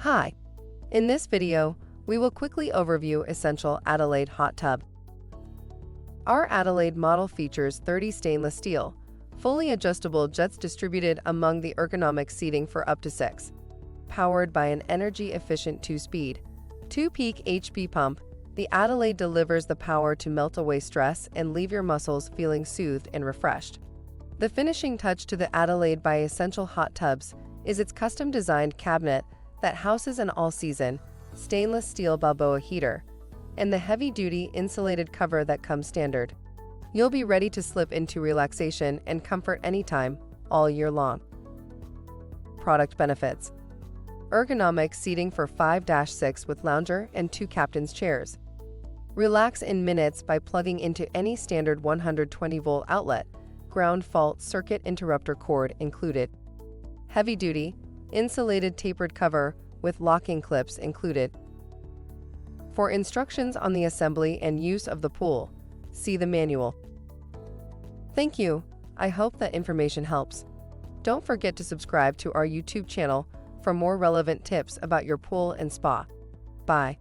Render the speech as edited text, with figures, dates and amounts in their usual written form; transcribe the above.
Hi! In this video, we will quickly overview Essential Adelaide Hot Tub. Our Adelaide model features 30 stainless steel, fully adjustable jets distributed among the ergonomic seating for up to 6. Powered by an energy-efficient 2-speed, 2-peak HP pump, the Adelaide delivers the power to melt away stress and leave your muscles feeling soothed and refreshed. The finishing touch to the Adelaide by Essential Hot Tubs is its custom-designed cabinet that houses an all-season, stainless steel Balboa heater, and the heavy-duty insulated cover that comes standard. You'll be ready to slip into relaxation and comfort anytime, all year long. Product benefits: ergonomic seating for 5-6 with lounger and 2 captain's chairs. Relax in minutes by plugging into any standard 120-volt outlet, ground fault circuit interrupter cord included. Heavy-duty, insulated tapered cover with locking clips included. For instructions on the assembly and use of the pool, see the manual. Thank you. I hope that information helps. Don't forget to subscribe to our YouTube channel for more relevant tips about your pool and spa. Bye.